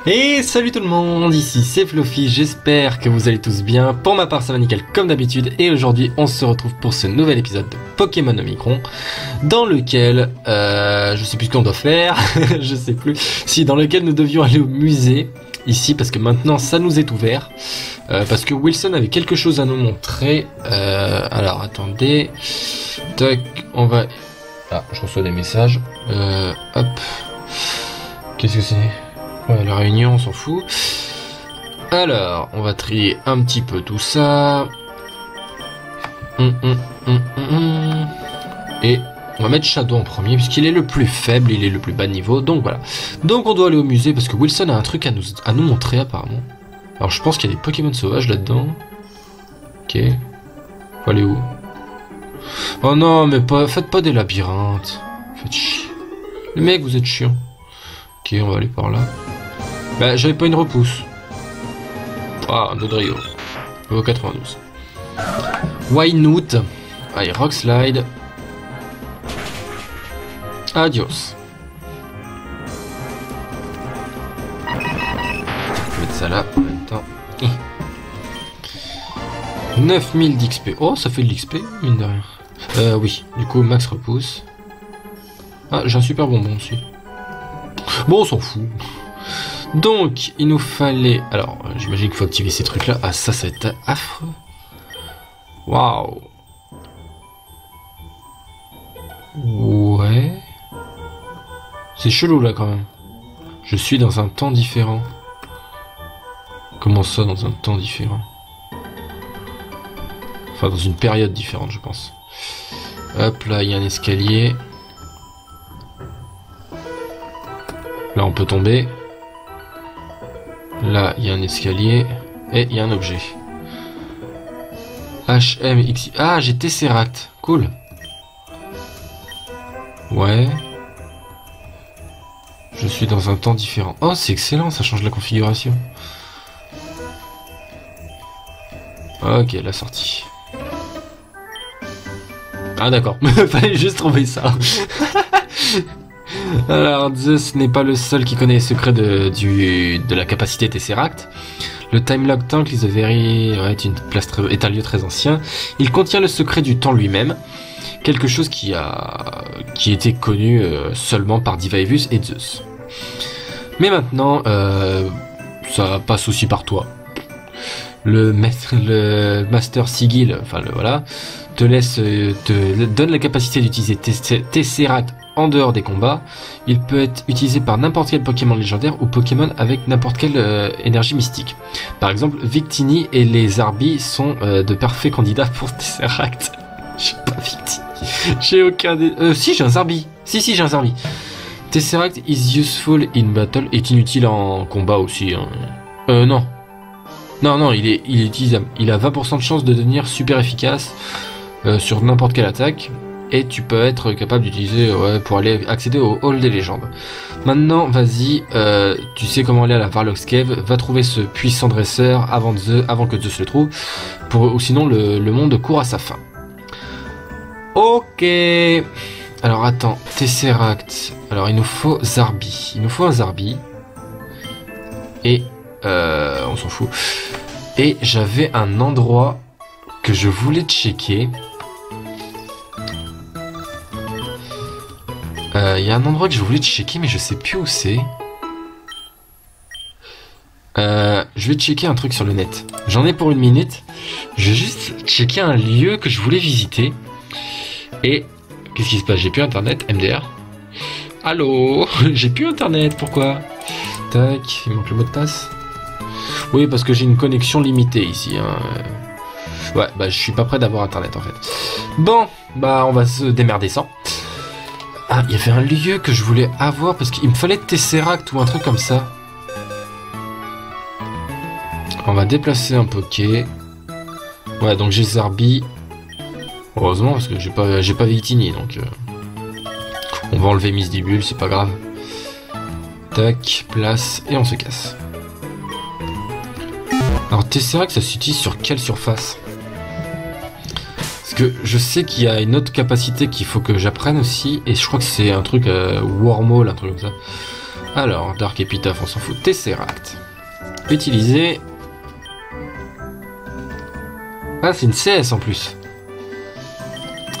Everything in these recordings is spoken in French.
Et salut tout le monde, ici c'est Fluffy, j'espère que vous allez tous bien. Pour ma part ça va nickel comme d'habitude et aujourd'hui on se retrouve pour ce nouvel épisode de Pokémon Omicron dans lequel, je sais plus ce qu'on doit faire, je sais plus, si dans lequel nous devions aller au musée ici parce que maintenant ça nous est ouvert, parce que Wilson avait quelque chose à nous montrer, alors attendez, tac, on va... Ah, je reçois des messages, hop, qu'est-ce que c'est ? Ouais, la réunion, on s'en fout. Alors, on va trier un petit peu tout ça. Et on va mettre Shadow en premier, puisqu'il est le plus faible, il est le plus bas de niveau. Donc voilà. Donc on doit aller au musée, parce que Wilson a un truc à nous montrer, apparemment. Alors je pense qu'il y a des Pokémon sauvages là-dedans. Ok. Faut aller où? Oh non, mais faites pas des labyrinthes. Faites chier. Les mecs, vous êtes chiants. Ok, on va aller par là. Bah, j'avais pas une repousse. Ah, un Dodrio. Niveau 92. Wynoot. Allez, Rock Slide. Adios. Je vais mettre ça là en même temps. 9000 d'XP. Oh, ça fait de l'XP, mine de rien. Oui, du coup, max repousse. Ah, j'ai un super bonbon aussi. Bon, on s'en fout. Donc, il nous fallait... Alors, j'imagine qu'il faut activer ces trucs-là. Ah, ça va être affreux. Waouh. Ouais. C'est chelou, là, quand même. Je suis dans un temps différent. Comment ça, dans un temps différent? Enfin, dans une période différente, je pense. Hop, là, il y a un escalier. Là, on peut tomber. Là, il y a un escalier. Et il y a un objet. HMX... Ah, j'ai Tesseract. Cool. Ouais. Je suis dans un temps différent. Oh, c'est excellent, ça change la configuration. Ok, la sortie. Ah, d'accord. Fallait juste trouver ça. Alors, Zeus n'est pas le seul qui connaît les secrets de la capacité Tesseract. Le Time Lock Tank is a very... est un lieu très ancien. Il contient le secret du temps lui-même. Quelque chose qui était connu seulement par Divivus et Zeus. Mais maintenant, ça passe aussi par toi. Le Master Sigil, enfin voilà, te donne la capacité d'utiliser Tesseract en dehors des combats. Il peut être utilisé par n'importe quel Pokémon légendaire ou Pokémon avec n'importe quelle énergie mystique. Par exemple, Victini et les Arby sont de parfaits candidats pour Tesseract. J'ai pas Victini. J'ai aucun des... si, j'ai un Zarbi. Si, j'ai un Zarbi. Tesseract is useful in battle. Est inutile en combat aussi. Hein. Non. Non, il est utilisable. Il a 20% de chance de devenir super efficace sur n'importe quelle attaque. Et tu peux être capable d'utiliser pour aller accéder au hall des légendes. Maintenant, vas-y, tu sais comment aller à la Varlox Cave. Va trouver ce puissant dresseur avant que Zeus le trouve. Ou sinon, le monde court à sa fin. Ok. Alors, attends. Tesseract. Alors, il nous faut Zarbi. Il nous faut un Zarbi. Et... on s'en fout. Et j'avais un endroit que je voulais checker. Il y a un endroit que je voulais checker, mais je sais plus où c'est. Je vais checker un truc sur le net. J'en ai pour une minute. Je vais juste checker un lieu que je voulais visiter. Et qu'est-ce qui se passe? J'ai plus internet, MDR. Allô? J'ai plus internet, pourquoi? Tac, il manque le mot de passe. Oui, parce que j'ai une connexion limitée ici. Hein. Ouais, bah je suis pas prêt d'avoir internet en fait. Bon, bah on va se démerder sans. Ah, il y avait un lieu que je voulais avoir parce qu'il me fallait Tesseract ou un truc comme ça. On va déplacer un Poké. Ouais, donc j'ai Zarbi. Heureusement parce que j'ai pas Victini, donc on va enlever Misdibule, c'est pas grave. Tac, place et on se casse. Alors Tesseract, ça s'utilise sur quelle surface? Parce que je sais qu'il y a une autre capacité qu'il faut que j'apprenne aussi, et je crois que c'est un truc Wormhole, un truc comme ça. Alors, Dark Epitaph, on s'en fout. Tesseract. Utiliser. Ah, c'est une CS en plus.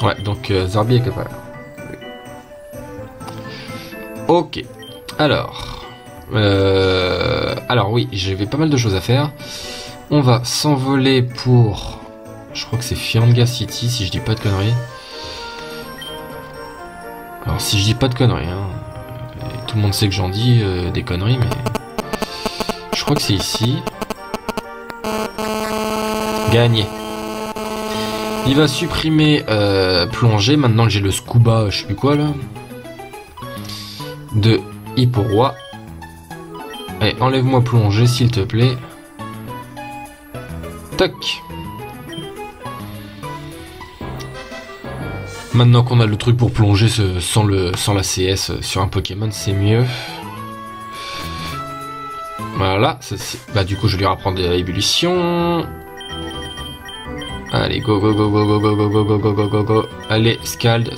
Ouais, donc Zarbi est capable. Ok. Alors. Alors oui, j'avais pas mal de choses à faire. On va s'envoler pour... Je crois que c'est Fianga City, si je dis pas de conneries. Alors si je dis pas de conneries, hein. Tout le monde sait que j'en dis des conneries, mais... Je crois que c'est ici. Gagné. Il va supprimer plongée, maintenant que j'ai le scuba, je sais plus quoi là. De Hipporoi. Allez, enlève-moi plongée s'il te plaît. Tac. Maintenant qu'on a le truc pour plonger sans la CS sur un Pokémon, c'est mieux. Voilà, bah du coup je vais lui reprendre de l'ébullition. Allez, go go go go go go go go go go go go go. Allez, Scald,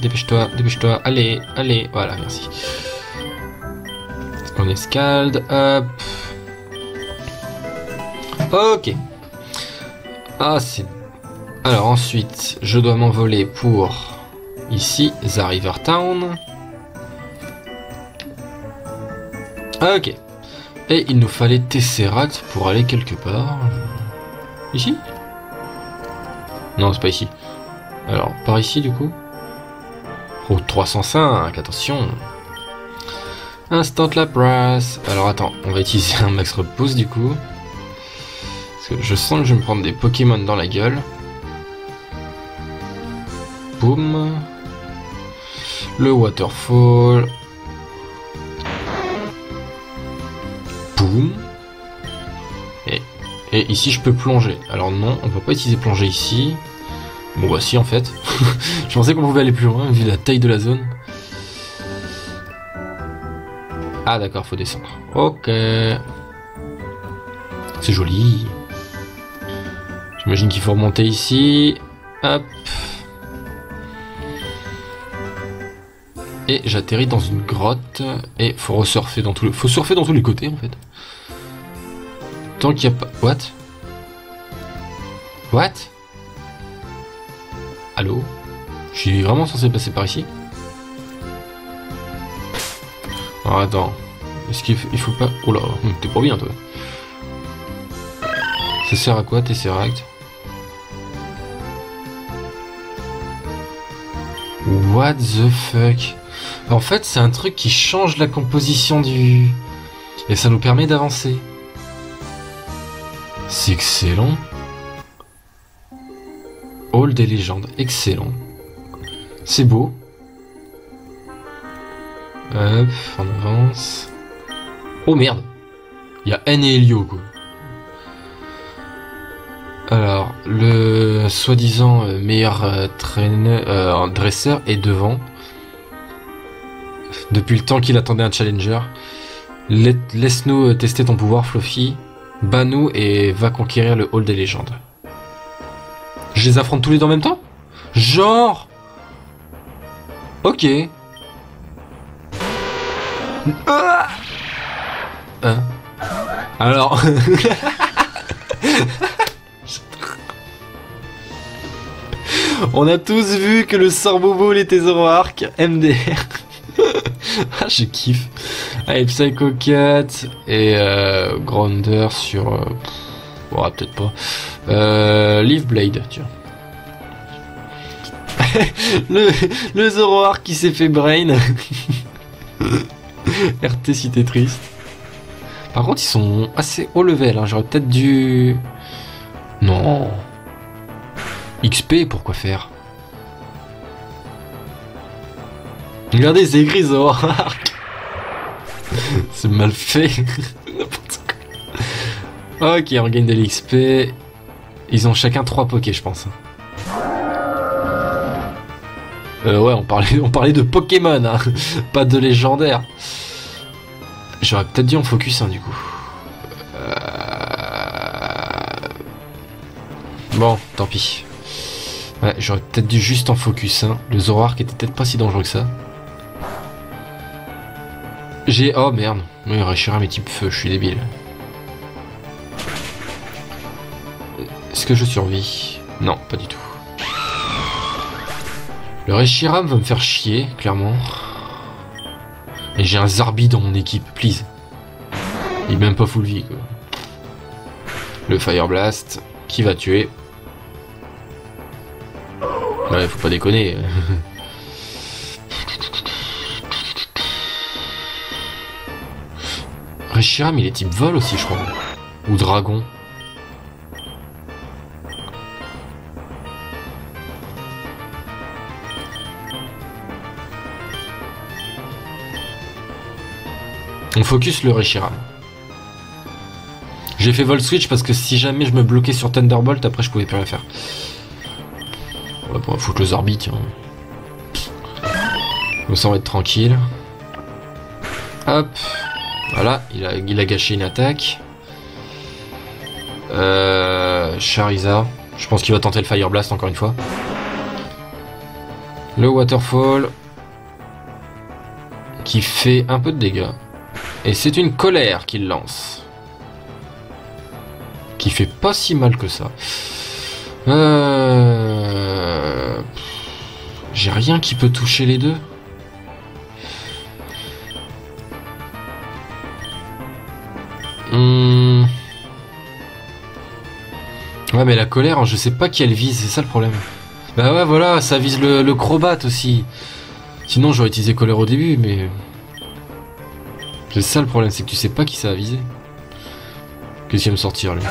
dépêche-toi, dépêche-toi. Allez, allez, voilà, merci. On est Scald, hop. Ok. Ah, c'est... Alors ensuite, je dois m'envoler pour... Ici, The River Town. Ok. Et il nous fallait Tesseract pour aller quelque part. Ici ? Non, c'est pas ici. Alors, par ici du coup. Route 305, attention. Instant Lapras. Alors attends, on va utiliser un max repousse du coup. Parce que je sens que je vais me prendre des Pokémon dans la gueule. Boum. Le Waterfall. Boum. Et ici je peux plonger. Alors non, on peut pas utiliser plonger ici. Bon bah si en fait. Je pensais qu'on pouvait aller plus loin vu la taille de la zone. Ah d'accord, faut descendre. Ok. C'est joli. J'imagine qu'il faut remonter ici. Hop. Et j'atterris dans une grotte. Et faut resurfer dans faut surfer dans tous les côtés en fait. Tant qu'il n'y a pas... What? What? Allô? Je suis vraiment censé passer par ici? Alors attends. Est-ce qu'il faut pas... Oh là, t'es pas bien toi. Ça sert à quoi Tesseract? What the fuck? En fait c'est un truc qui change la composition du... Et ça nous permet d'avancer. C'est excellent. Hall des légendes, excellent. C'est beau. Hop, on avance. Oh merde. Il y a N et Helio quoi. Alors, le soi-disant meilleur dresseur est devant. Depuis le temps qu'il attendait un challenger. Laisse-nous tester ton pouvoir Fluffy. Bats-nous et va conquérir le hall des légendes. Je les affronte tous les deux en même temps? Genre... Ok. Hein? Alors... On a tous vu que le Sorbobo était Zoroark MDR. Ah, je kiffe. Allez, Psycho Cat et Grounder sur... bon, peut-être pas. Leaf Blade, tiens. le Zoroark qui s'est fait brain. RT si t'es triste. Par contre, ils sont assez haut level. Hein. J'aurais peut-être dû... Non. XP, pourquoi faire? Regardez, c'est écrit Zoroark. C'est mal fait. N'importe quoi. Ok, on gagne de l'XP. Ils ont chacun 3 Pokés, je pense. Ouais, on parlait de Pokémon, hein. Pas de légendaire. J'aurais peut-être dû en focus, hein, du coup. Bon, tant pis. Ouais, j'aurais peut-être dû juste en focus, hein. Le Zoroark était peut-être pas si dangereux que ça. J'ai... Oh merde. Oui, Reshiram est type feu, je suis débile. Est-ce que je survis? Non, pas du tout. Le Reshiram va me faire chier, clairement. Et j'ai un Zarbi dans mon équipe, please. Il est même pas full vie, quoi. Le Fire Blast, qui va tuer. Ouais, faut pas déconner. Reshiram, il est type vol aussi, je crois. Ou dragon. On focus le Reshiram. J'ai fait vol switch parce que si jamais je me bloquais sur Thunderbolt, après je pouvais plus rien faire. On va foutre le Zarbi, tiens. Comme ça on va être tranquille. Hop. Voilà, il a gâché une attaque. Charizard. Je pense qu'il va tenter le Fire Blast encore une fois. Le Waterfall. Qui fait un peu de dégâts. Et c'est une colère qu'il lance. Qui fait pas si mal que ça. J'ai rien qui peut toucher les deux. Ouais, mais la colère, je sais pas qui elle vise, c'est ça le problème. Bah ouais, voilà, ça vise le Crobat aussi. Sinon, j'aurais utilisé colère au début, mais... C'est ça le problème, c'est que tu sais pas qui ça a visé. Qu'est-ce qu'il va me sortir, lui?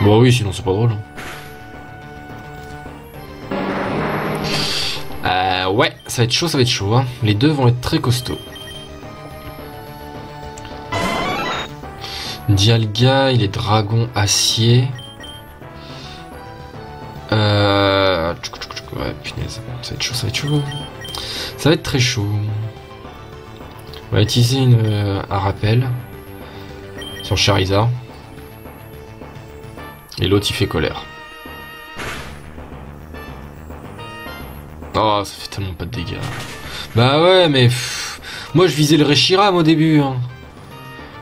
Bon oui, sinon c'est pas drôle. Ouais, ça va être chaud, hein. Les deux vont être très costauds. Dialga, il est dragon acier. Ouais, punaise, ça va être chaud, ça va être chaud. Ça va être très chaud. On va utiliser un rappel sur Charizard. Et l'autre il fait colère. Oh, ça fait tellement pas de dégâts. Bah ouais, mais... moi je visais le Reshiram au début. Hein.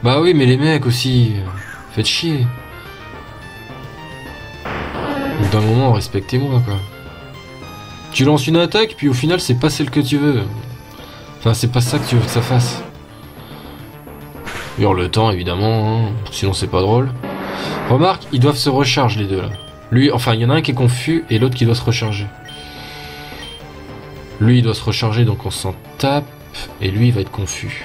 Bah oui, mais les mecs aussi... faites chier. D'un moment, respectez-moi, quoi. Tu lances une attaque, puis au final, c'est pas celle que tu veux. Enfin, c'est pas ça que tu veux que ça fasse. Hurle le temps, évidemment, hein. Sinon c'est pas drôle. Remarque, ils doivent se recharger les deux, là. Lui, enfin, il y en a un qui est confus, et l'autre qui doit se recharger. Lui, il doit se recharger, donc on s'en tape, et lui, il va être confus.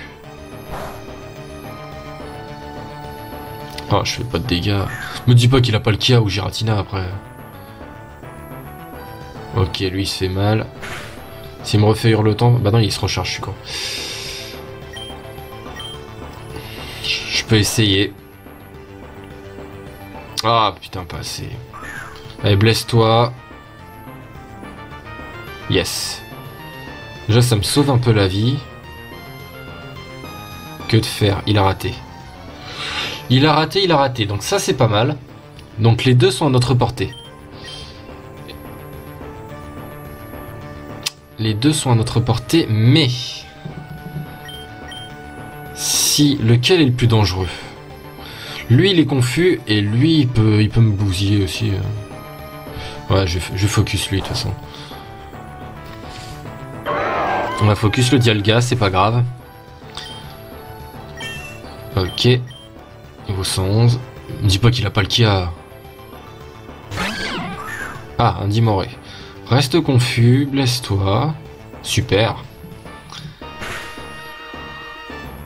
Oh, je fais pas de dégâts. Me dis pas qu'il a pas le Kia ou Giratina, après. Ok, lui il se fait mal. S'il me refait hurle-temps... Bah non, il se recharge, je suis con. Je peux essayer. Ah putain, pas assez. Allez, blesse-toi. Yes. Déjà, ça me sauve un peu la vie. Que de faire? Il a raté. Il a raté, il a raté. Donc ça, c'est pas mal. Donc les deux sont à notre portée. Les deux sont à notre portée, mais... si... lequel est le plus dangereux? Lui, il est confus, et lui, il peut me bousiller aussi. Ouais, je focus lui, de toute façon. On va focus le Dialga, c'est pas grave. Ok. Niveau 111. Me dis pas qu'il a pas le Kia. Ah, un Dimoré. Reste confus, blesse-toi. Super.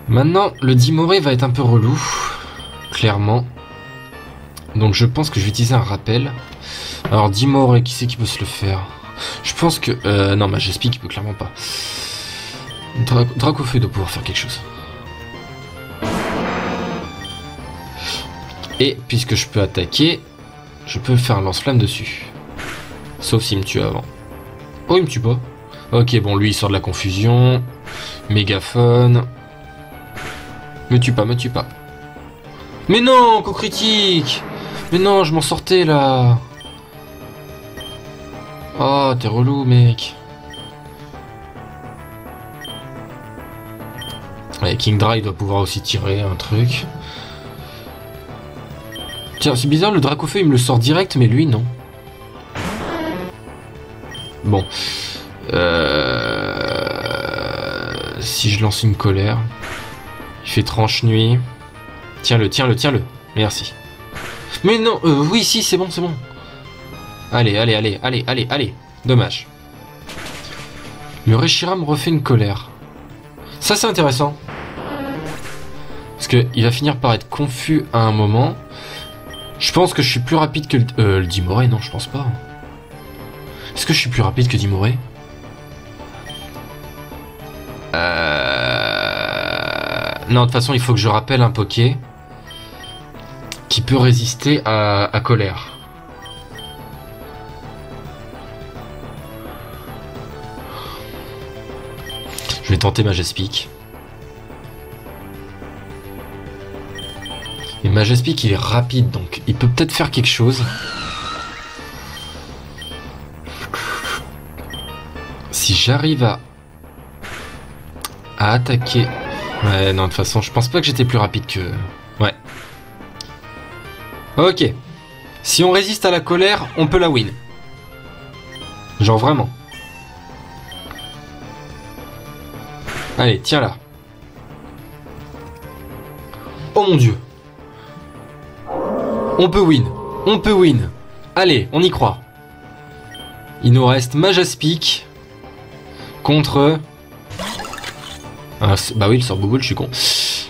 Maintenant, le Dimoré va être un peu relou. Clairement. Donc je pense que je vais utiliser un rappel. Alors Dimoré, qui c'est qui peut se le faire? Je pense que... non, Majespi qui peut clairement pas. Dracofeu doit pouvoir faire quelque chose. Et puisque je peux attaquer, je peux faire un lance-flamme dessus. Sauf s'il me tue avant. Oh, il me tue pas. Ok, bon, lui, il sort de la confusion. Mégaphone. Me tue pas, me tue pas. Mais non, coup critique. Mais non, je m'en sortais, là. Oh, t'es relou, mec. Ouais, Kingdra il doit pouvoir aussi tirer un truc. Tiens, c'est bizarre, le Dracofeu il me le sort direct, mais lui non. Bon. Si je lance une colère. Il fait tranche nuit. Tiens-le, tiens-le, tiens-le. Merci. Mais non, oui, si, c'est bon, c'est bon. Allez, allez, allez, allez, allez, allez. Dommage. Le Reshiram refait une colère. Ça, c'est intéressant. Parce qu'il va finir par être confus à un moment. Je pense que je suis plus rapide que le Dimoré. Non, je pense pas. Est-ce que je suis plus rapide que Dimoré? Non, de toute façon, il faut que je rappelle un Poké qui peut résister à colère. Je vais tenter Majespic. Et Majespic, il est rapide, donc il peut peut-être faire quelque chose. Si j'arrive à attaquer... Ouais, non, de toute façon, je pense pas que j'étais plus rapide que... Ouais. Ok. Si on résiste à la colère, on peut la win. Genre vraiment. Allez, tiens là. Oh mon dieu. On peut win. On peut win. Allez, on y croit. Il nous reste Majaspic contre... bah oui, le sort Bouboule, je suis con.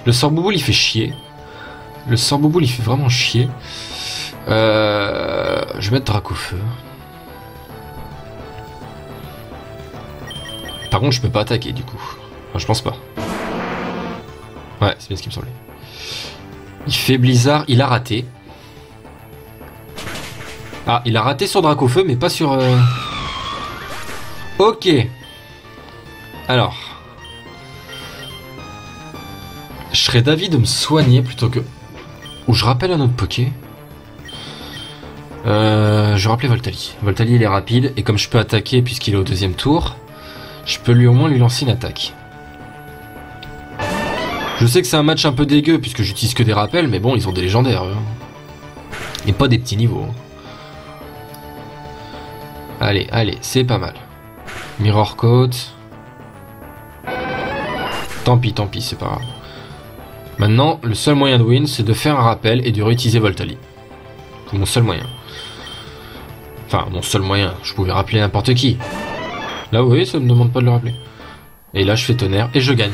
Le sort Bouboule, il fait chier. Le sort Bouboule, il fait vraiment chier. Je vais mettre Dracofeu. Par contre, je peux pas attaquer, du coup. Enfin, je pense pas. Ouais, c'est bien ce qui me semblait. Il fait Blizzard, il a raté. Ah, il a raté sur Dracofeu, mais pas sur... Ok. Alors... Je serais d'avis de me soigner plutôt que... Ou je rappelle un autre Poké. Je vais rappeler Voltali. Voltali il est rapide et comme je peux attaquer puisqu'il est au deuxième tour, je peux au moins lui lancer une attaque. Je sais que c'est un match un peu dégueu puisque j'utilise que des rappels, mais bon, ils ont des légendaires. Hein. Et pas des petits niveaux. Hein. Allez, allez, c'est pas mal. Mirror Coat. Tant pis, c'est pas grave. Maintenant, le seul moyen de win, c'est de faire un rappel et de réutiliser Voltali. C'est mon seul moyen. Enfin, mon seul moyen. Je pouvais rappeler n'importe qui. Là, oui, ça me demande pas de le rappeler. Et là, je fais tonnerre et je gagne.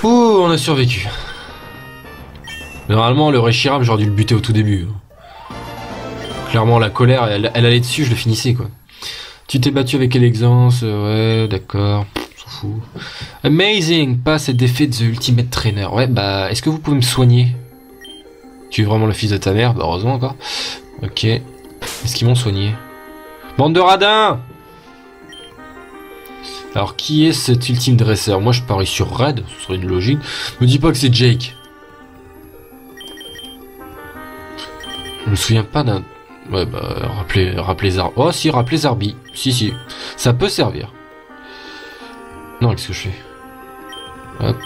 Ouh, on a survécu. Normalement, le Reshiram, j'aurais dû le buter au tout début. Clairement, la colère, elle allait dessus, je le finissais, quoi. Tu t'es battu avec élégance, ouais, d'accord. Fou. Amazing, passe et défait The Ultimate Trainer. Ouais, bah, est-ce que vous pouvez me soigner? Tu es vraiment le fils de ta mère? Bah, heureusement encore. Ok. Est-ce qu'ils m'ont soigné? Bande de radins! Alors, qui est cet ultime dresseur? Moi, je parie sur Red, ce serait une logique. Me dis pas que c'est Jake. Je me souviens pas d'un... Ouais, bah, rappelez Zarbi. Oh, si, rappelez Zarbi. Si. Ça peut servir. Non, qu'est-ce que je fais? Hop.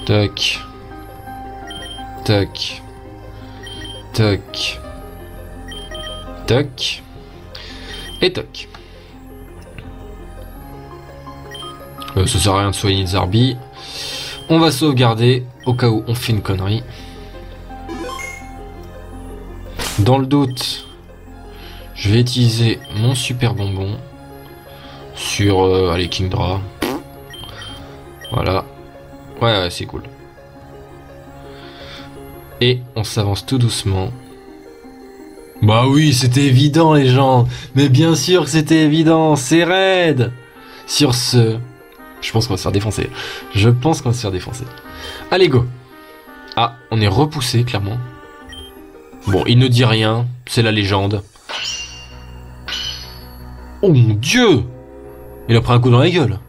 Tac. Tac. Tac. Tac. Et toc. Ça sert à rien de soigner Zarbi. On va sauvegarder au cas où on fait une connerie. Dans le doute, je vais utiliser mon super bonbon sur allez, Kingdra. Voilà. Ouais, c'est cool. Et on s'avance tout doucement. Bah oui, c'était évident les gens. Mais bien sûr que c'était évident, c'est raide. Sur ce, je pense qu'on va se faire défoncer. Allez, go. Ah, on est repoussé, clairement. Bon, il ne dit rien, c'est la légende. Oh mon dieu! Il a pris un coup dans la gueule.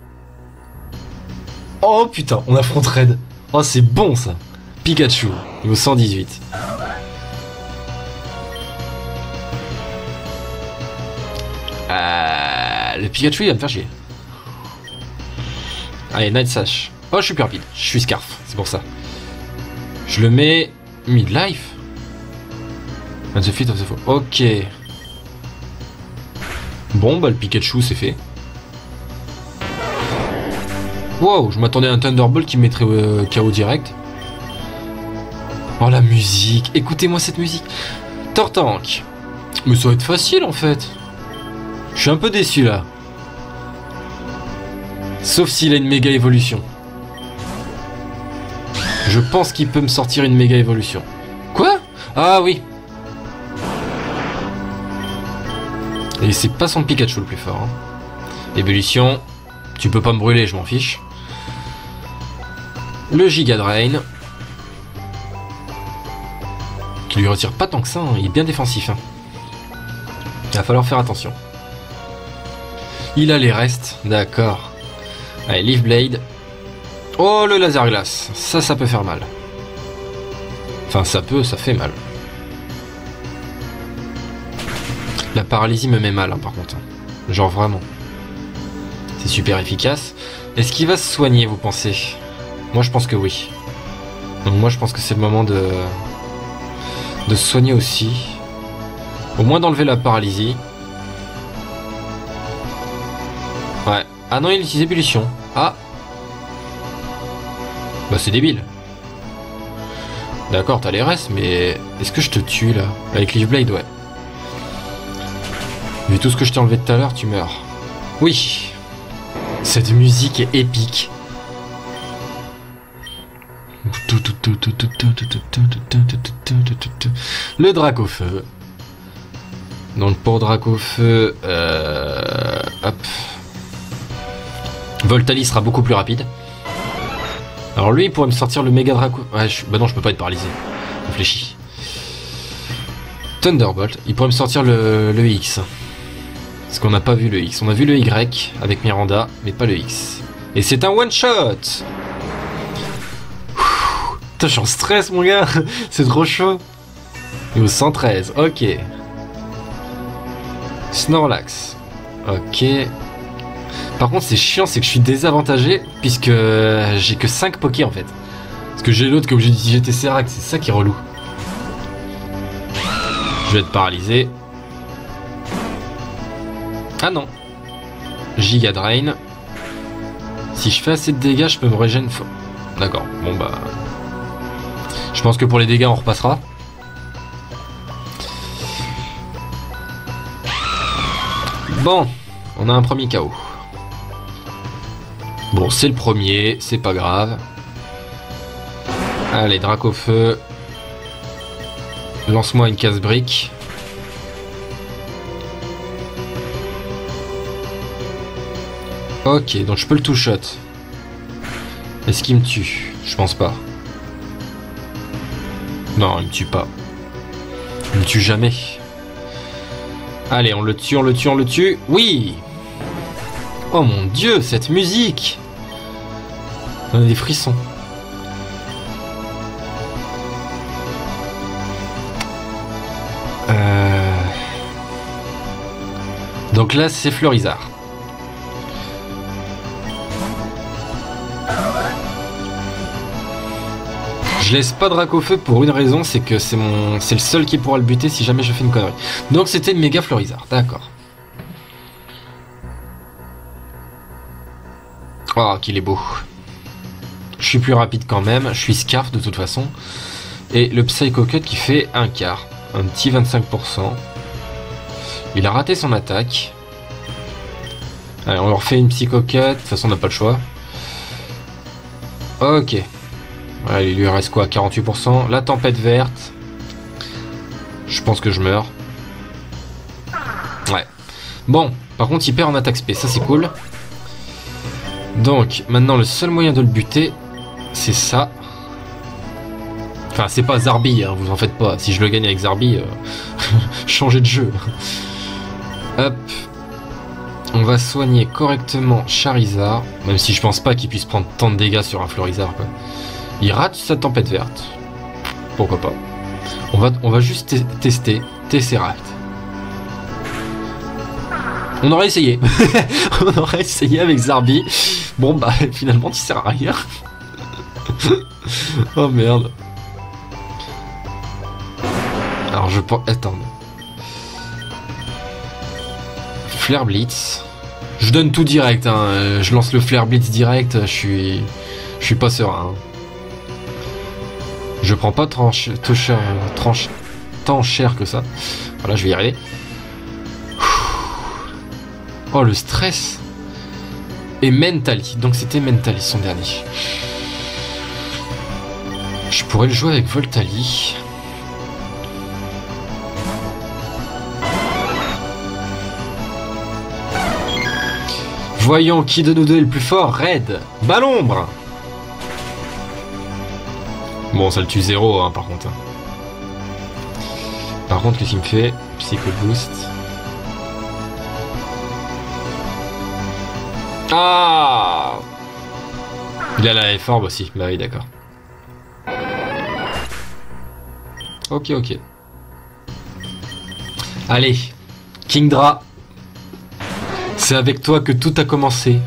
Oh putain, on affronte Red. Oh, c'est bon ça. Pikachu, niveau 118. Le Pikachu, il va me faire chier. Allez, Night Sash. Oh, je suis plus rapide. Je suis Scarf, c'est pour ça. Je le mets mid-life. And the feet of the foe. Ok. Bon, bah le Pikachu, c'est fait. Wow, je m'attendais à un Thunderbolt qui me mettrait KO direct. Oh, la musique. Écoutez-moi cette musique. Tortank. Mais ça va être facile, en fait. Je suis un peu déçu, là. Sauf s'il a une méga évolution. Je pense qu'il peut me sortir une méga évolution. Quoi? Ah oui. Et c'est pas son Pikachu le plus fort. Hein. Ébullition. Tu peux pas me brûler, je m'en fiche. Le Giga Drain. Qui lui retire pas tant que ça. Hein. Il est bien défensif. Hein. Il va falloir faire attention. Il a les restes. D'accord. Allez, Leaf Blade. Oh, le laser glace. Ça peut faire mal. Enfin, ça fait mal. La paralysie me met mal, hein, par contre. Genre vraiment. C'est super efficace. Est-ce qu'il va se soigner, vous pensez? Moi, je pense que oui. Donc moi, je pense que c'est le moment de se soigner aussi. Au moins d'enlever la paralysie. Ouais. Ah non, il utilise ébullition. Ah. Bah c'est débile. D'accord, t'as les restes, mais est-ce que je te tue là? Avec Leaf Blade, ouais. Vu tout ce que je t'ai enlevé tout à l'heure, tu meurs. Oui. Cette musique est épique. Le Dracofeu. Donc pour Dracofeu, hop. Voltali sera beaucoup plus rapide. Alors lui, il pourrait me sortir le méga Draco. Ouais, bah non, je peux pas être paralysé. Réfléchis. Thunderbolt, il pourrait me sortir le X. Parce qu'on n'a pas vu le X. On a vu le Y avec Miranda, mais pas le X. Et c'est un one-shot. Putain, je suis en stress, mon gars. C'est trop chaud. Et au 113, ok. Snorlax. Ok. Par contre, c'est chiant, c'est que je suis désavantagé puisque j'ai que 5 Poké en fait. Parce que j'ai l'autre qui est obligé d'utiliser Tesseract, c'est ça qui est relou. Je vais être paralysé. Ah non. Giga Drain. Si je fais assez de dégâts, je peux me régénérer. D'accord, bon bah. Je pense que pour les dégâts, on repassera. Bon, on a un premier KO. Bon, c'est le premier, c'est pas grave. Allez, Dracofeu. Lance-moi une casse-brique. Ok, donc je peux le two-shot. Est-ce qu'il me tue? Je pense pas. Non, il me tue pas. Il me tue jamais. Allez, on le tue, on le tue, on le tue. Oui! Oh mon dieu, cette musique! On a des frissons. Donc là, c'est Fleurizard. Je laisse pas Dracofeu pour une raison, c'est que c'est le seul qui pourra le buter si jamais je fais une connerie. Donc c'était une méga Fleurizard, d'accord. Oh, qu'il est beau. Je suis plus rapide quand même, je suis Scarf de toute façon. Et le Psycho Cut qui fait un quart, un petit 25%. Il a raté son attaque. Allez, on leur fait une Psycho Cut, de toute façon on n'a pas le choix. Ok. Allez, il lui reste quoi, 48%. La tempête verte. Je pense que je meurs. Ouais. Bon, par contre il perd en attaque spé, ça c'est cool. Donc, maintenant le seul moyen de le buter, c'est ça. Enfin, c'est pas Zarbi, hein, vous en faites pas. Si je le gagne avec Zarbi, changer de jeu. Hop. On va soigner correctement Charizard. Même si je pense pas qu'il puisse prendre tant de dégâts sur un Fleurizard, quoi. Il rate sa tempête verte. Pourquoi pas. On va juste tester Tesseract. On aurait essayé. On aurait essayé avec Zarbi. Bon bah finalement tu sers à rien. Oh merde. Alors je pense... Attends. Flare Blitz. Je donne tout direct, hein. Je lance le Flare Blitz direct, je suis pas serein. Hein. Je prends pas tant cher que ça. Voilà, je vais y arriver. Oh, le stress. Et Mentally. Donc c'était Mentally, son dernier. Je pourrais le jouer avec Voltali. Voyons qui de nous deux est le plus fort. Red. Balombre. Bon, ça le tue 0, hein, par contre. Par contre, qu'est-ce qu'il me fait? Psycho Boost. Ah! Il a la F-Orb aussi. Bah oui, d'accord. Ok, ok. Allez. Kingdra. C'est avec toi que tout a commencé.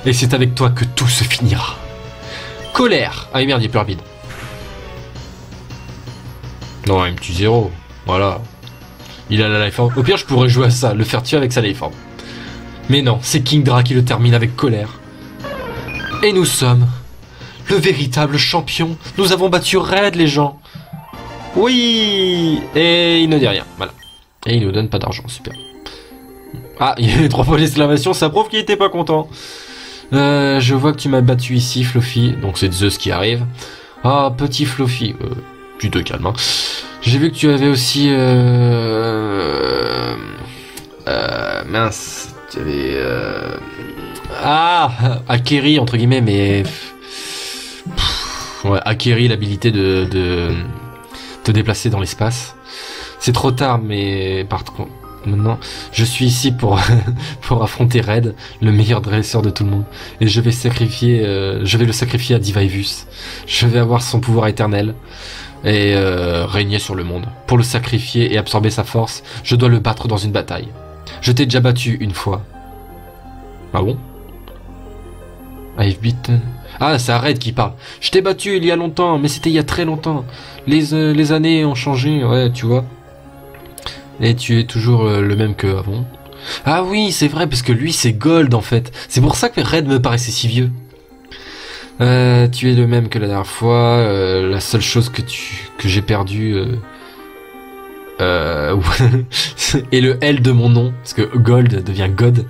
Et c'est avec toi que tout se finira. Colère. Ah merde, il est plus rapide. Non, il me tue 0. Voilà. Il a la life orb. Au pire, je pourrais jouer à ça, le faire tuer avec sa life orb. Mais non, c'est Kingdra qui le termine avec colère. Et nous sommes le véritable champion. Nous avons battu Red, les gens. Oui. Et il ne dit rien. Voilà. Et il nous donne pas d'argent. Super. Ah, il y a eu 3 points d'exclamation, ça prouve qu'il était pas content. Je vois que tu m'as battu ici, Fluffy. Donc c'est Zeus qui arrive. Ah, petit Fluffy. Tu te calmes, hein. J'ai vu que tu avais aussi... mince. Tu avais... Ah, acquéri, entre guillemets, mais... Ouais, acquéri l'habilité de te déplacer dans l'espace. C'est trop tard, mais par contre... Maintenant, je suis ici pour pour affronter Red, le meilleur dresseur de tout le monde, et je vais le sacrifier à Divaevus. Je vais avoir son pouvoir éternel et régner sur le monde. Pour le sacrifier et absorber sa force, je dois le battre dans une bataille. Je t'ai déjà battu une fois. Ah bon? I've beaten. Ah, c'est Red qui parle. Je t'ai battu il y a longtemps, mais c'était il y a très longtemps. Les années ont changé, ouais, tu vois. Et tu es toujours le même qu'avant. Ah oui, c'est vrai, parce que lui, c'est Gold, en fait. C'est pour ça que Red me paraissait si vieux. Tu es le même que la dernière fois. La seule chose que j'ai perdu... et le L de mon nom, parce que Gold devient God.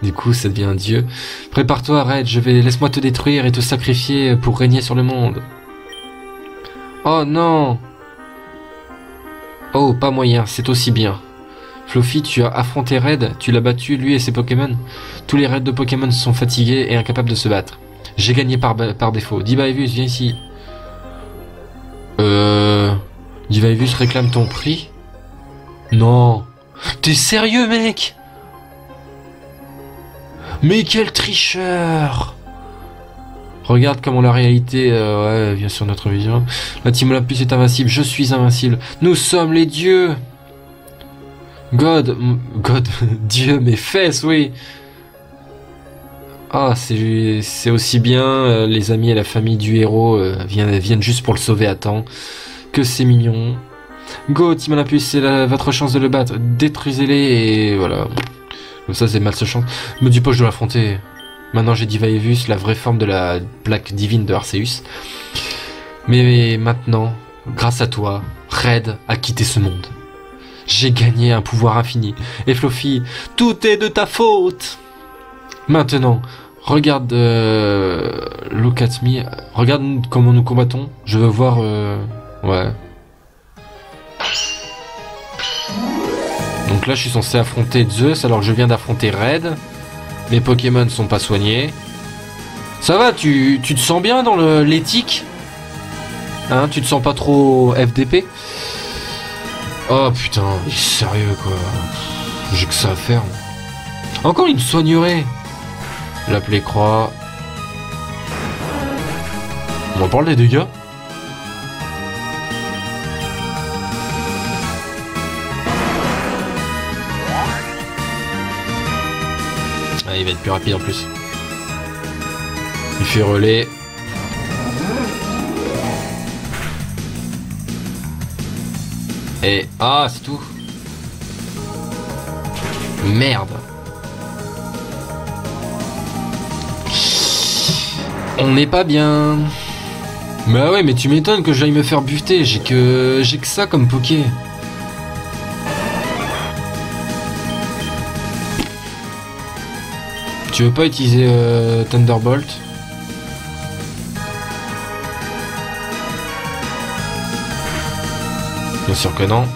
Du coup, ça devient un dieu. Prépare-toi, Red, laisse-moi te détruire et te sacrifier pour régner sur le monde. Oh non! Oh, pas moyen, c'est aussi bien. Fluffy, tu as affronté Red, tu l'as battu, lui et ses Pokémon. Tous les raids de Pokémon sont fatigués et incapables de se battre. J'ai gagné par défaut. Divaevus, viens ici. Divaevus réclame ton prix? Non. T'es sérieux, mec? Mais quel tricheur! Regarde comment la réalité vient sur notre vision. La Team Olympus est invincible, je suis invincible. Nous sommes les dieux. God, Dieu, mes fesses, oui. Ah, c'est aussi bien. Les amis et la famille du héros viennent juste pour le sauver à temps. Que c'est mignon. Go, Team Olympus, c'est votre chance de le battre. Détruisez-les et voilà. Comme ça, c'est mal se chance. Me dis pas que je dois l'affronter. Maintenant j'ai Divaevus, la vraie forme de la plaque divine de Arceus. Mais maintenant, grâce à toi, Red a quitté ce monde. J'ai gagné un pouvoir infini. Et Fluffy, tout est de ta faute. Maintenant, regarde look at me. Regarde comment nous combattons. Je veux voir... ouais. Donc là je suis censé affronter Zeus alors que je viens d'affronter Red. Mes Pokémon sont pas soignés. Ça va, tu te sens bien dans l'éthique? Hein, tu te sens pas trop FDP? Oh putain, il est sérieux quoi. J'ai que ça à faire. Encore il me soignerait. L'appeler croix. On en parle des dégâts? Il va être plus rapide en plus. Il fait relais. Et... Ah, c'est tout. Merde. On n'est pas bien. Bah ouais, mais tu m'étonnes que j'aille me faire buter. J'ai que ça comme poké. Tu veux pas utiliser Thunderbolt? Bien sûr que non.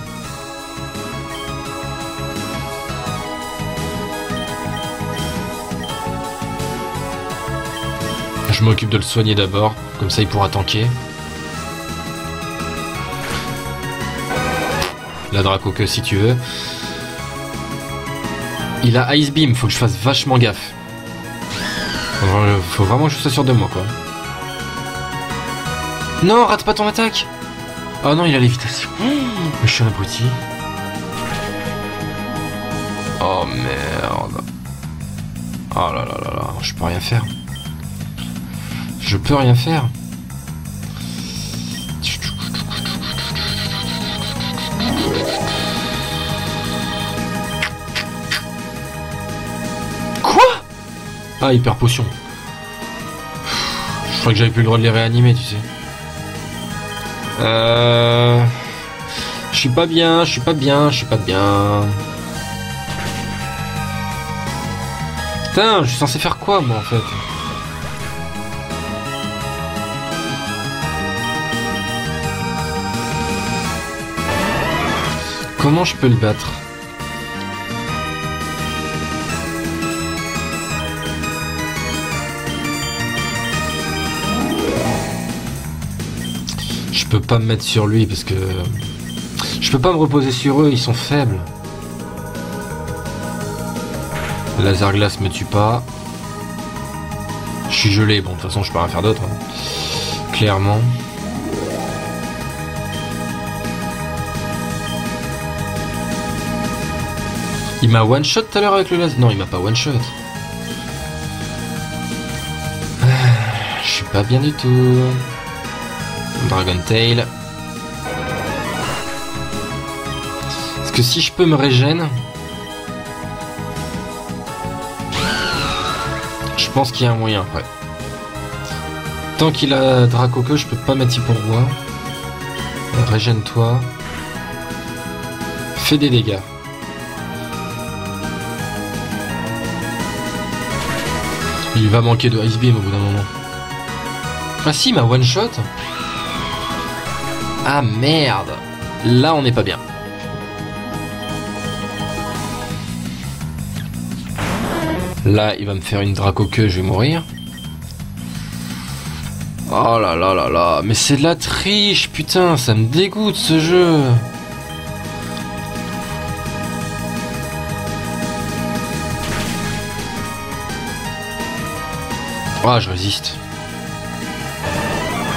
Je m'occupe de le soigner d'abord, comme ça il pourra tanker. La Dracoque si tu veux. Il a Ice Beam, faut que je fasse vachement gaffe. Faut vraiment que je sois sûr de moi quoi. Non, rate pas ton attaque. Oh non, il a lévitation. Je suis un abruti. Oh merde. Oh là là là là, je peux rien faire. Je peux rien faire. Quoi? Ah, hyper potion. Je crois que j'avais plus le droit de les réanimer, tu sais. Je suis pas bien, je suis pas bien, je suis pas bien. Putain, je suis censé faire quoi, moi, en fait? Comment je peux le battre? Je peux pas me mettre sur lui parce que... Je peux pas me reposer sur eux, ils sont faibles. Le laser glace me tue pas. Je suis gelé, bon de toute façon je peux rien faire d'autre. Hein. Clairement. Il m'a one shot tout à l'heure avec le laser. Non, il m'a pas one shot. Je suis pas bien du tout. Dragon Tail. Est-ce que si je peux me régène, je pense qu'il y a un moyen après. Tant qu'il a Dracoque, je peux pas mettre pour moi. Régène-toi. Fais des dégâts. Il va manquer de Ice Beam au bout d'un moment. Ah si, ma one shot. Ah merde. Là on n'est pas bien. Là il va me faire une Dracoque, je vais mourir. Oh là là là là. Mais c'est de la triche, putain, ça me dégoûte ce jeu. Ah, je résiste.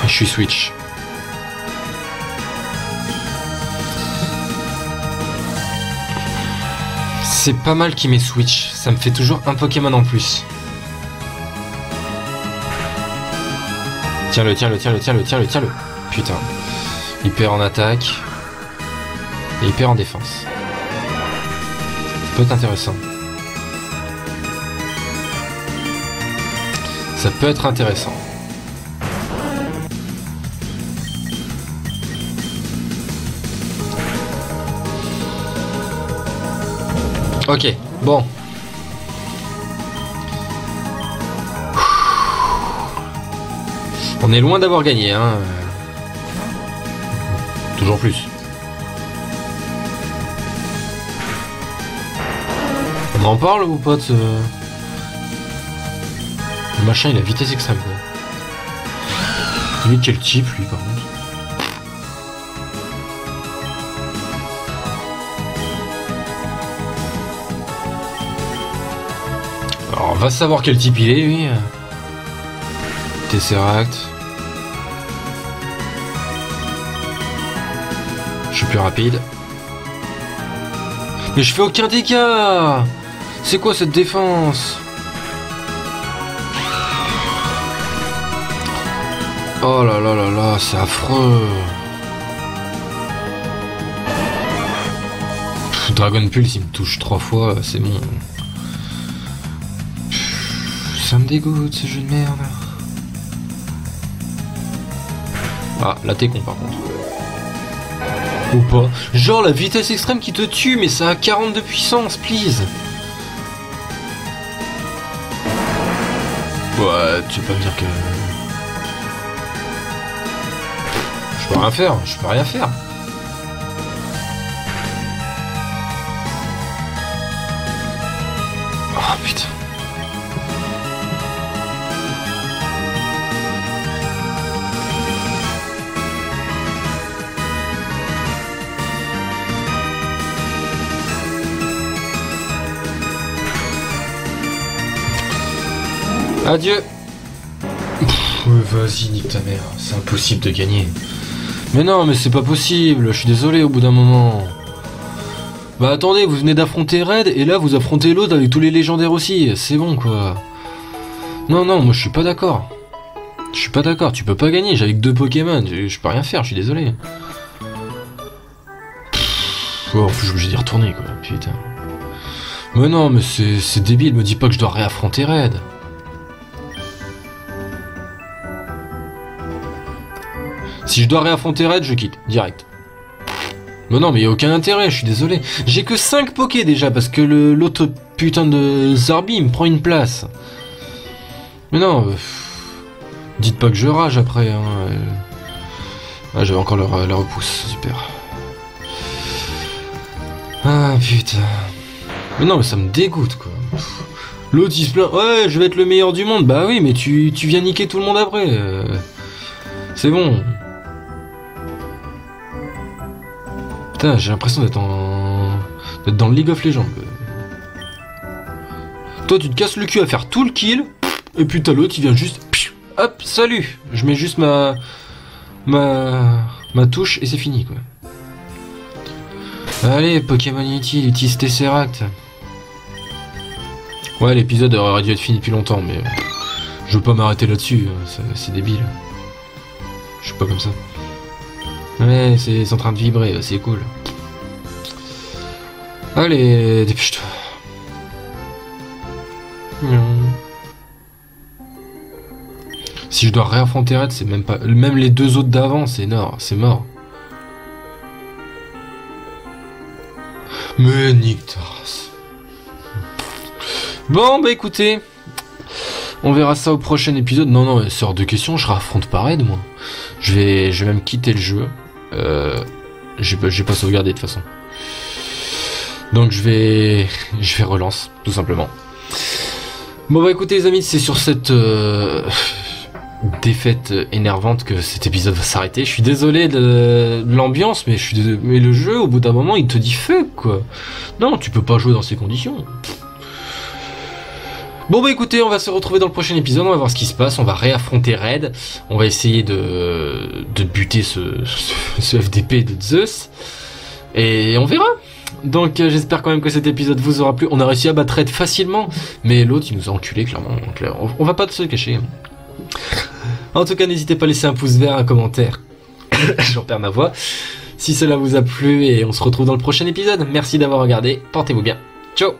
Je suis switch. C'est pas mal qu'il m'ait switch. Ça me fait toujours un Pokémon en plus. Tiens-le, tiens-le, tiens-le, tiens-le, tiens-le, tiens-le. Putain. Hyper en attaque. Et hyper en défense. Ça peut être intéressant. Ça peut être intéressant. Ok, bon. On est loin d'avoir gagné, hein. Toujours plus. On en parle ou pas de ce... Le machin il a vitesse extrême quoi. Lui quel type lui par contre. Alors on va savoir quel type il est lui. Tesseract. Je suis plus rapide. Mais je fais aucun dégât. C'est quoi cette défense? Oh là là là là, c'est affreux. Dragon Pulse, il me touche 3 fois, c'est bon. Ça me dégoûte, ce jeu de merde. Ah, là t'es con par contre. Ou pas. Genre la vitesse extrême qui te tue, mais ça a 40 de puissance, please. Ouais, tu peux pas me dire que... Je peux rien faire, je peux rien faire. Oh putain. Adieu. Vas-y, nique ta mère, c'est impossible de gagner. Mais non, mais c'est pas possible, je suis désolé au bout d'un moment. Bah attendez, vous venez d'affronter Red, et là vous affrontez l'autre avec tous les légendaires aussi, c'est bon quoi. Non, non, moi je suis pas d'accord. Je suis pas d'accord, tu peux pas gagner, j'ai avec 2 Pokémon, je peux rien faire, je suis désolé. Oh, je suis obligé d'y retourner quoi, putain. Mais non, mais c'est débile, me dis pas que je dois réaffronter Red. Si je dois réaffronter Red, je quitte, direct. Mais non, mais y a aucun intérêt, je suis désolé. J'ai que 5 Poké déjà, parce que l'autre putain de Zarbi me prend une place. Mais non, dites pas que je rage après. Hein. Ah, j'avais encore la repousse, super. Ah putain. Mais non, mais ça me dégoûte quoi. L'autre il se plaint, ouais, je vais être le meilleur du monde. Bah oui, mais tu viens niquer tout le monde après. C'est bon. Putain, j'ai l'impression d'être dans le League of Legends. Toi, tu te casses le cul à faire tout le kill, et puis t'as l'autre, il vient juste... Hop, salut. Je mets juste ma touche, et c'est fini, quoi. Allez, Pokémon Unity, utilise Tesseract. Ouais, l'épisode aurait dû être fini depuis longtemps, mais... Je veux pas m'arrêter là-dessus, c'est débile. Je suis pas comme ça. Ouais, c'est en train de vibrer, c'est cool. Allez, dépêche-toi. Si je dois réaffronter Red, c'est même pas... Même les 2 autres d'avant, c'est mort. Mais nique ta race. Bon, bah écoutez... On verra ça au prochain épisode. Non, c'est hors de question, je raffronte pas Red, moi. Je vais même quitter le jeu. J'ai pas sauvegardé de toute façon. Donc je vais relance, tout simplement. Bon bah écoutez les amis, c'est sur cette défaite énervante que cet épisode va s'arrêter. Je suis désolé de l'ambiance, mais mais le jeu, au bout d'un moment, il te dit fuck quoi. Non, tu peux pas jouer dans ces conditions. Bon bah écoutez, on va se retrouver dans le prochain épisode, on va voir ce qui se passe, on va réaffronter Red, on va essayer de buter ce FDP de Zeus, et on verra. Donc j'espère quand même que cet épisode vous aura plu, on a réussi à battre Red facilement, mais l'autre il nous a enculé clairement, donc on va pas se le cacher. En tout cas n'hésitez pas à laisser un pouce vert, un commentaire, j'en perds ma voix, si cela vous a plu, et on se retrouve dans le prochain épisode. Merci d'avoir regardé, portez-vous bien, ciao.